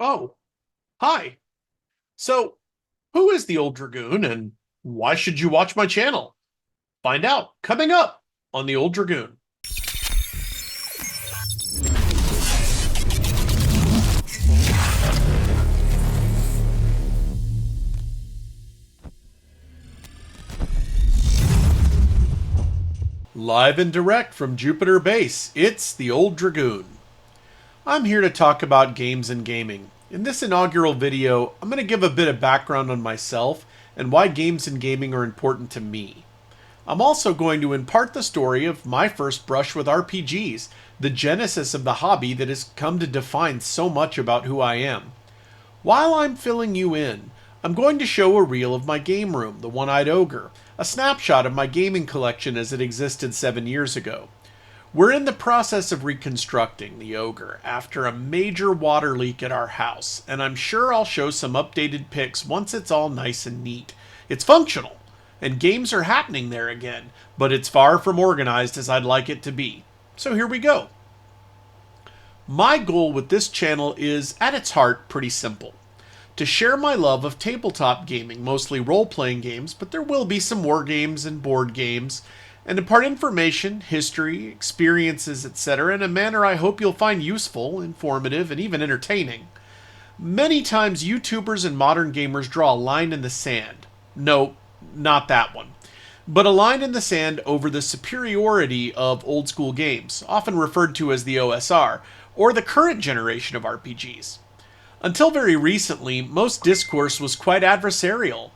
Oh, hi. So, who is the Old Dragoon and why should you watch my channel? Find out coming up on the Old Dragoon. Live and direct from Jupiter Base, it's the Old Dragoon. I'm here to talk about games and gaming. In this inaugural video, I'm going to give a bit of background on myself and why games and gaming are important to me. I'm also going to impart the story of my first brush with RPGs, the genesis of the hobby that has come to define so much about who I am. While I'm filling you in, I'm going to show a reel of my game room, the One-Eyed Ogre, a snapshot of my gaming collection as it existed 7 years ago. We're in the process of reconstructing the Ogre after a major water leak at our house, and I'm sure I'll show some updated pics once it's all nice and neat. It's functional, and games are happening there again, but it's far from organized as I'd like it to be. So here we go. My goal with this channel is, at its heart, pretty simple. To share my love of tabletop gaming, mostly role-playing games, but there will be some war games and board games, and impart information, history, experiences, etc. in a manner I hope you'll find useful, informative, and even entertaining. Many times YouTubers and modern gamers draw a line in the sand. No, not that one. But a line in the sand over the superiority of old school games, often referred to as the OSR, or the current generation of RPGs. Until very recently, most discourse was quite adversarial,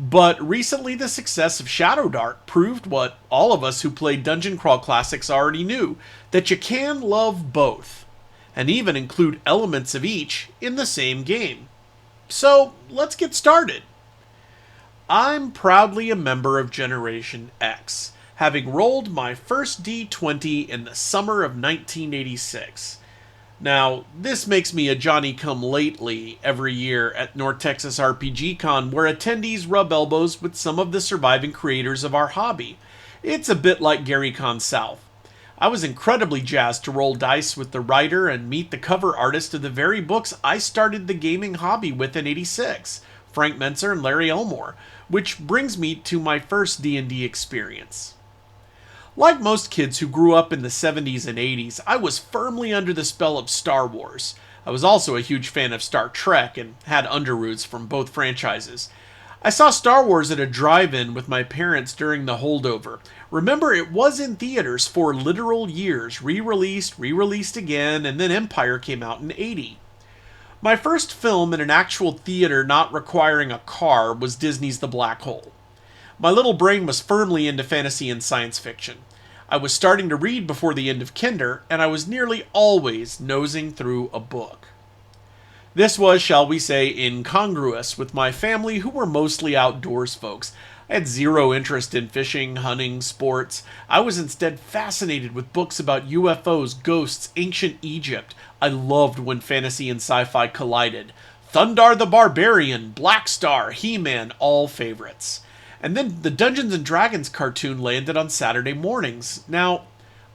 but recently the success of Shadow Dark proved what all of us who played Dungeon Crawl Classics already knew, that you can love both, and even include elements of each in the same game. So, let's get started. I'm proudly a member of Generation X, having rolled my first D20 in the summer of 1986. Now, this makes me a Johnny-come-lately every year at North Texas RPG Con, where attendees rub elbows with some of the surviving creators of our hobby. It's a bit like Gary Con South. I was incredibly jazzed to roll dice with the writer and meet the cover artist of the very books I started the gaming hobby with in '86, Frank Mentzer and Larry Elmore, which brings me to my first D&D experience. Like most kids who grew up in the 70s and 80s, I was firmly under the spell of Star Wars. I was also a huge fan of Star Trek and had underroots from both franchises. I saw Star Wars at a drive-in with my parents during the holdover. Remember, it was in theaters for literal years, re-released again, and then Empire came out in '80. My first film in an actual theater not requiring a car was Disney's The Black Hole. My little brain was firmly into fantasy and science fiction. I was starting to read before the end of Kinder, and I was nearly always nosing through a book. This was, shall we say, incongruous with my family, who were mostly outdoors folks. I had zero interest in fishing, hunting, sports. I was instead fascinated with books about UFOs, ghosts, ancient Egypt. I loved when fantasy and sci-fi collided. Thundar the Barbarian, Black Star, He-Man, all favorites. And then the Dungeons and Dragons cartoon landed on Saturday mornings. Now,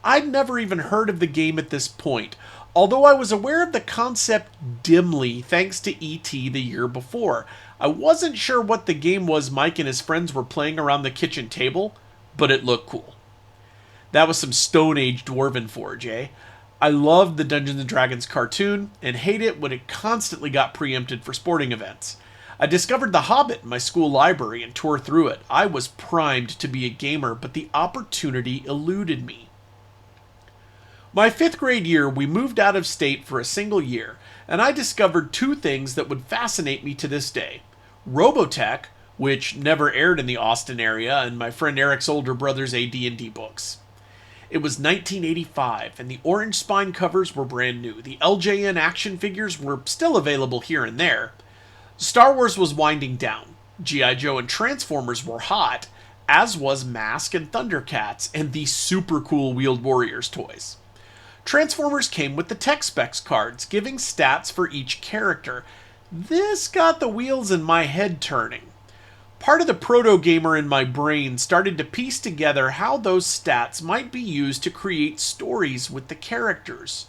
I'd never even heard of the game at this point, although I was aware of the concept dimly thanks to E.T. the year before. I wasn't sure what the game was Mike and his friends were playing around the kitchen table, but it looked cool. That was some Stone Age Dwarven Forge, eh? I loved the Dungeons and Dragons cartoon and hate it when it constantly got preempted for sporting events. I discovered The Hobbit in my school library and tore through it. I was primed to be a gamer, but the opportunity eluded me. My 5th grade year, we moved out of state for a single year, and I discovered two things that would fascinate me to this day. Robotech, which never aired in the Austin area, and my friend Eric's older brother's AD&D books. It was 1985, and the orange spine covers were brand new. The LJN action figures were still available here and there. Star Wars was winding down. G.I. Joe and Transformers were hot, as was Mask and Thundercats and the super cool Wheeled Warriors toys. Transformers came with the tech specs cards, giving stats for each character. This got the wheels in my head turning. Part of the proto-gamer in my brain started to piece together how those stats might be used to create stories with the characters.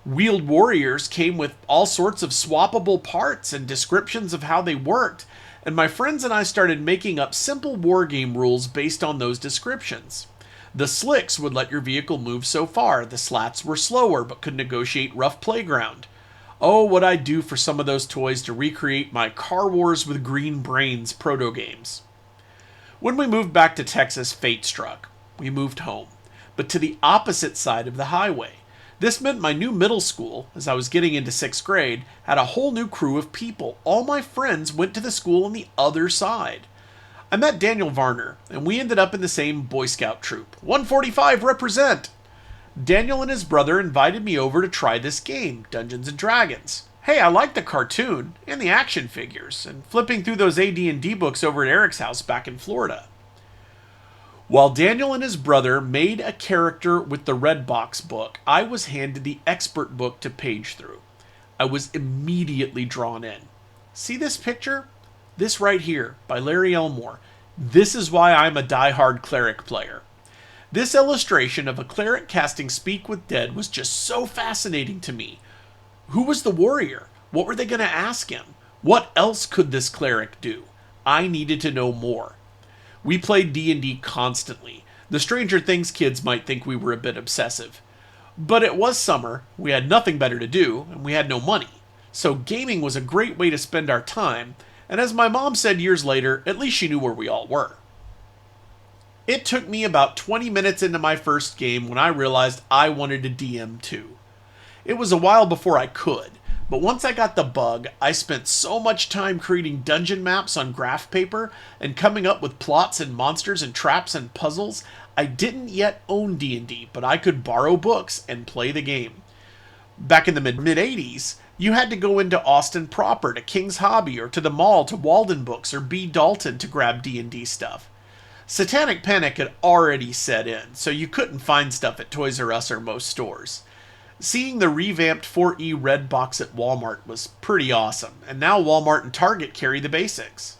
Wheeled warriors came with all sorts of swappable parts and descriptions of how they worked, and my friends and I started making up simple wargame rules based on those descriptions. The slicks would let your vehicle move so far, the slats were slower but could negotiate rough playground. Oh, what I'd do for some of those toys to recreate my Car Wars with Green Brains proto games. When we moved back to Texas, fate struck. We moved home, but to the opposite side of the highway. This meant my new middle school, as I was getting into 6th grade, had a whole new crew of people. All my friends went to the school on the other side. I met Daniel Varner, and we ended up in the same Boy Scout troop. 145 represent! Daniel and his brother invited me over to try this game, Dungeons & Dragons. Hey, I liked the cartoon and the action figures, and flipping through those AD&D books over at Eric's house back in Florida. While Daniel and his brother made a character with the Red Box book, I was handed the expert book to page through. I was immediately drawn in. See this picture? This right here, by Larry Elmore. This is why I'm a die-hard cleric player. This illustration of a cleric casting Speak with Dead was just so fascinating to me. Who was the warrior? What were they going to ask him? What else could this cleric do? I needed to know more. We played D&D constantly. The Stranger Things kids might think we were a bit obsessive. But it was summer, we had nothing better to do, and we had no money. So gaming was a great way to spend our time, and as my mom said years later, at least she knew where we all were. It took me about 20 minutes into my first game when I realized I wanted to DM too. It was a while before I could, but once I got the bug, I spent so much time creating dungeon maps on graph paper and coming up with plots and monsters and traps and puzzles. I didn't yet own D&D, but I could borrow books and play the game. Back in the mid-80s, you had to go into Austin proper to King's Hobby or to the mall to Walden Books or B. Dalton to grab D&D stuff. Satanic Panic had already set in, so you couldn't find stuff at Toys R Us or most stores. Seeing the revamped 4E Red Box at Walmart was pretty awesome, and now Walmart and Target carry the basics.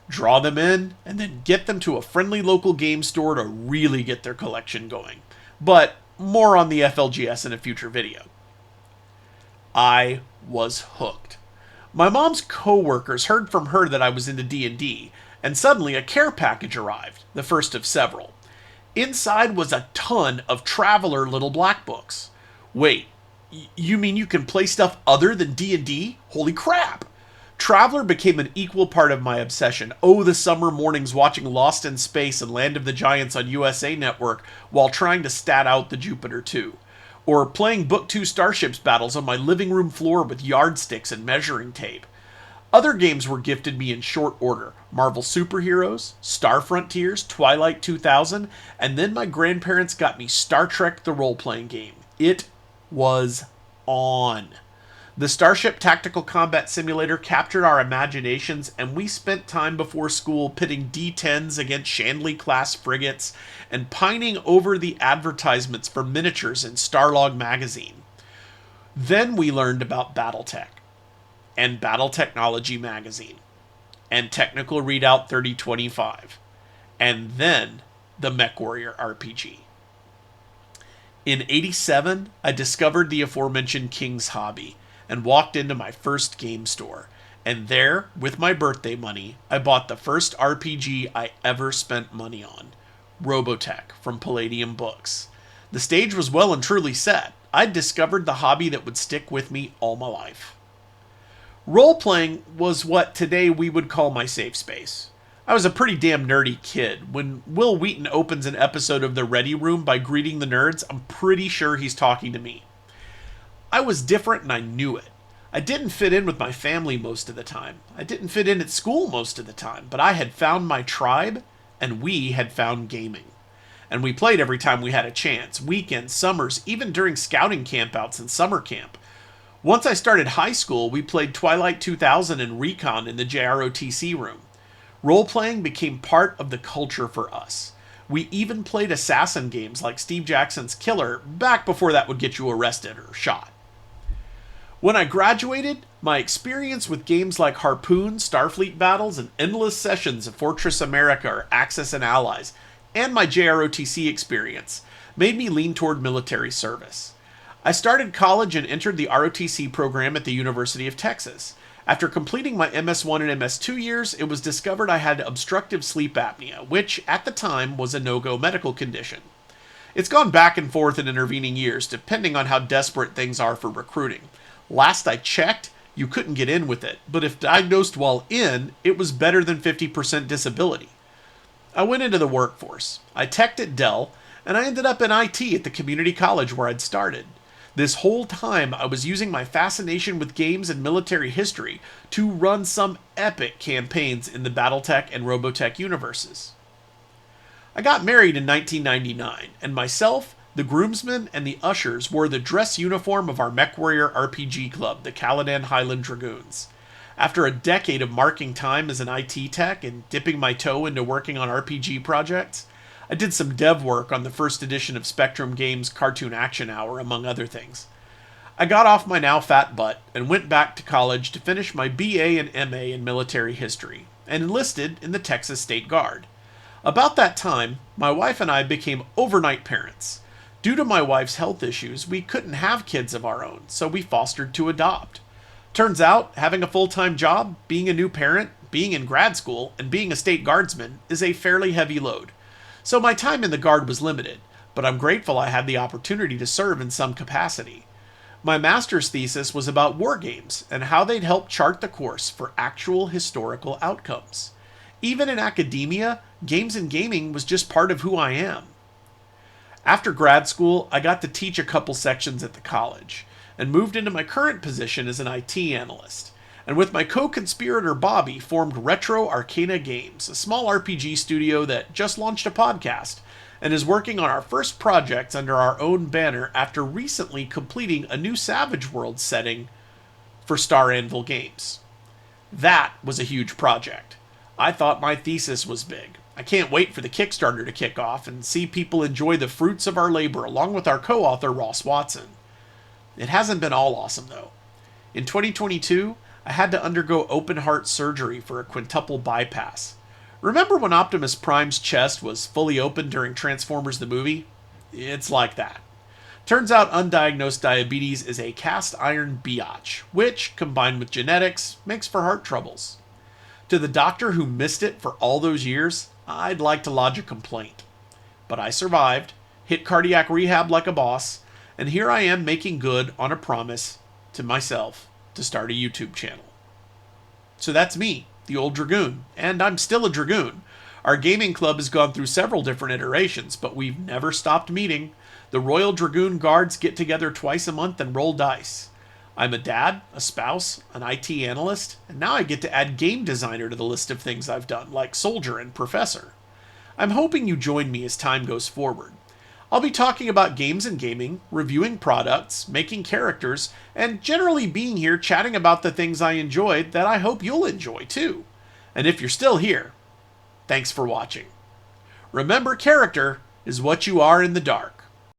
Draw them in, and then get them to a friendly local game store to really get their collection going. But more on the FLGS in a future video. I was hooked. My mom's co-workers heard from her that I was into D&D, and suddenly a care package arrived, the first of several. Inside was a ton of Traveler Little Black books. Wait, you mean you can play stuff other than D&D? Holy crap! Traveler became an equal part of my obsession. Oh, the summer mornings watching Lost in Space and Land of the Giants on USA Network while trying to stat out the Jupiter 2. Or playing Book 2 Starships battles on my living room floor with yardsticks and measuring tape. Other games were gifted me in short order. Marvel Superheroes, Star Frontiers, Twilight 2000, and then my grandparents got me Star Trek the role-playing game. It was on. The Starship Tactical Combat Simulator captured our imaginations, and we spent time before school pitting D-10s against Shandley-class frigates and pining over the advertisements for miniatures in Starlog magazine. Then we learned about Battletech, and Battle Technology magazine, and Technical Readout 3025, and then the MechWarrior RPG. In '87, I discovered the aforementioned King's Hobby and walked into my first game store. And there, with my birthday money, I bought the first RPG I ever spent money on, Robotech from Palladium Books. The stage was well and truly set. I'd discovered the hobby that would stick with me all my life. Role-playing was what today we would call my safe space. I was a pretty damn nerdy kid. When Will Wheaton opens an episode of The Ready Room by greeting the nerds, I'm pretty sure he's talking to me. I was different and I knew it. I didn't fit in with my family most of the time. I didn't fit in at school most of the time, but I had found my tribe, and we had found gaming. And we played every time we had a chance, weekends, summers, even during scouting campouts and summer camp. Once I started high school, we played Twilight 2000 and Recon in the JROTC room. Role-playing became part of the culture for us. We even played assassin games like Steve Jackson's Killer back before that would get you arrested or shot. When I graduated, my experience with games like Harpoon, Starfleet Battles, and endless sessions of Fortress America or Axis and Allies, and my JROTC experience, made me lean toward military service. I started college and entered the ROTC program at the University of Texas. After completing my MS1 and MS2 years, it was discovered I had obstructive sleep apnea, which, at the time, was a no-go medical condition. It's gone back and forth in intervening years, depending on how desperate things are for recruiting. Last I checked, you couldn't get in with it, but if diagnosed while in, it was better than 50% disability. I went into the workforce. I teched at Dell, and I ended up in IT at the community college where I'd started. This whole time, I was using my fascination with games and military history to run some epic campaigns in the Battletech and Robotech universes. I got married in 1999, and myself, the groomsmen, and the ushers wore the dress uniform of our MechWarrior RPG club, the Caladan Highland Dragoons. After a decade of marking time as an IT tech and dipping my toe into working on RPG projects, I did some dev work on the first edition of Spectrum Games' Cartoon Action Hour, among other things. I got off my now fat butt and went back to college to finish my BA and MA in military history, and enlisted in the Texas State Guard. About that time, my wife and I became overnight parents. Due to my wife's health issues, we couldn't have kids of our own, so we fostered to adopt. Turns out, having a full-time job, being a new parent, being in grad school, and being a state guardsman is a fairly heavy load. So my time in the Guard was limited, but I'm grateful I had the opportunity to serve in some capacity. My master's thesis was about war games and how they'd help chart the course for actual historical outcomes. Even in academia, games and gaming was just part of who I am. After grad school, I got to teach a couple sections at the college, and moved into my current position as an IT analyst. And with my co-conspirator Bobby, formed Retro Arcana Games, a small RPG studio that just launched a podcast, and is working on our first projects under our own banner after recently completing a new Savage Worlds setting for Star Anvil Games. That was a huge project. I thought my thesis was big. I can't wait for the Kickstarter to kick off and see people enjoy the fruits of our labor along with our co-author Ross Watson. It hasn't been all awesome though. In 2022, I had to undergo open heart surgery for a quintuple bypass. Remember when Optimus Prime's chest was fully open during Transformers the movie? It's like that. Turns out undiagnosed diabetes is a cast iron biatch, which, combined with genetics, makes for heart troubles. To the doctor who missed it for all those years, I'd like to lodge a complaint. But I survived, hit cardiac rehab like a boss, and here I am making good on a promise to myself to start a YouTube channel. So that's me, the Old Dragoon, and I'm still a Dragoon. Our gaming club has gone through several different iterations, but we've never stopped meeting. The Royal Dragoon Guards get together twice a month and roll dice. I'm a dad, a spouse, an IT analyst, and now I get to add game designer to the list of things I've done, like soldier and professor. I'm hoping you join me as time goes forward. I'll be talking about games and gaming, reviewing products, making characters, and generally being here chatting about the things I enjoyed that I hope you'll enjoy too. And if you're still here, thanks for watching. Remember, character is what you are in the dark.